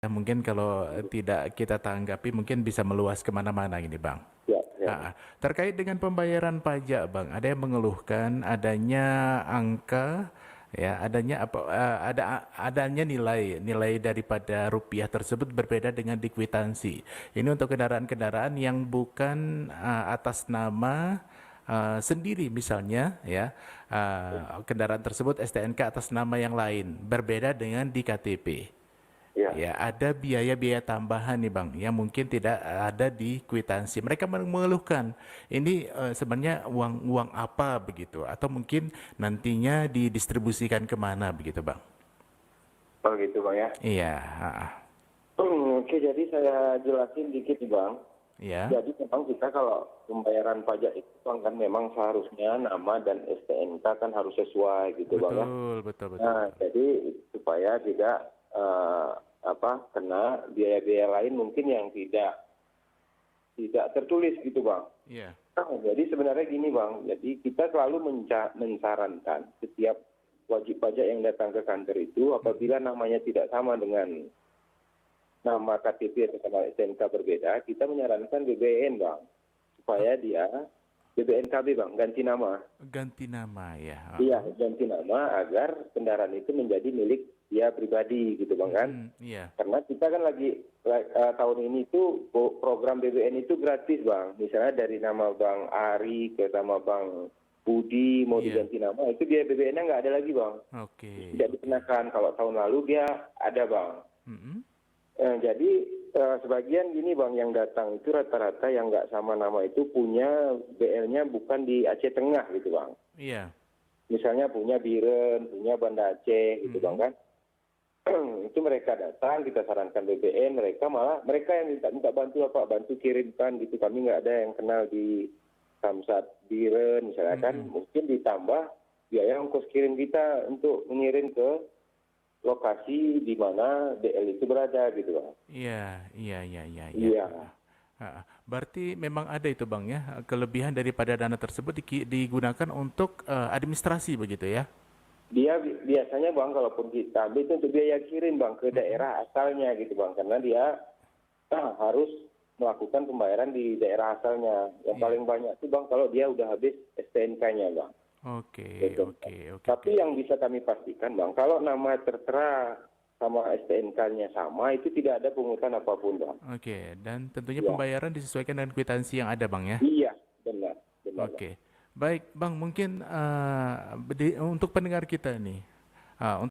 Mungkin kalau tidak kita tanggapi mungkin bisa meluas kemana-mana ini Bang. Ya, ya. Terkait dengan pembayaran pajak Bang, ada yang mengeluhkan adanya angka ya, adanya nilai daripada rupiah tersebut berbeda dengan di kwitansi. Ini untuk kendaraan-kendaraan yang bukan atas nama sendiri misalnya ya, kendaraan tersebut STNK atas nama yang lain berbeda dengan di KTP. Ya. Ya, ada biaya-biaya tambahan nih Bang, yang mungkin tidak ada di kwitansi. Mereka mengeluhkan, ini sebenarnya uang apa begitu, atau mungkin nantinya didistribusikan kemana begitu Bang? Oh gitu Bang ya. Iya, Oke, jadi saya jelasin dikit nih Bang. ya, Jadi memang kita kalau pembayaran pajak itu Bang, kan memang seharusnya nama dan STNK kan harus sesuai gitu Bang ya. betul, betul, betul, Nah, betul. jadi supaya tidak kena biaya-biaya lain mungkin yang tidak tertulis gitu Bang. Iya, Nah, jadi sebenarnya gini Bang, jadi kita selalu mensarankan setiap wajib pajak yang datang ke kantor itu apabila namanya tidak sama dengan nama KTP atau nama STNK berbeda, kita menyarankan BBN Bang, supaya dia BBNKB Bang, ganti nama. ganti nama ya. Iya, ganti nama agar kendaraan itu menjadi milik dia pribadi gitu Bang kan. Iya, Karena kita kan tahun ini tuh program BBN itu gratis Bang. Misalnya dari nama Bang Ari ke nama Bang Budi mau iya, diganti nama, itu biaya BBN-nya nggak ada lagi Bang. oke, Tidak oke. dikenakan. Kalau tahun lalu dia ada Bang. Mm-mm. Jadi sebagian gini Bang yang datang itu rata-rata yang nggak sama nama itu punya BL-nya bukan di Aceh Tengah gitu Bang. Iya, Misalnya punya Biren, punya Banda Aceh gitu Bang mm-mm. kan. Itu mereka datang, kita sarankan BBN, mereka yang minta bantu apa, bantu kirimkan gitu. Kami nggak ada yang kenal di Samsat Biren misalnya kan, Mm-mm. mungkin ditambah biaya ongkos kirim kita untuk mengirim ke lokasi di mana DL itu berada gitu Bang. Iya, iya, iya, iya, iya. Iya. Berarti memang ada itu Bang ya, kelebihan daripada dana tersebut digunakan untuk administrasi begitu ya? Dia biasanya Bang, kalaupun kita ambil itu untuk biaya kirim Bang ke Mm-mm. daerah asalnya gitu Bang, karena dia harus melakukan pembayaran di daerah asalnya. Yang Iya. paling banyak itu Bang kalau dia udah habis STNK-nya Bang. Oke, STNK. oke, oke, oke. Tapi yang bisa kami pastikan Bang, kalau nama tertera sama STNK-nya sama, itu tidak ada pungutan apapun Bang. Oke, dan tentunya Ya, pembayaran disesuaikan dengan kwitansi yang ada Bang ya? iya, benar, benar Bang. Oke. Baik, Bang, mungkin untuk pendengar kita nih,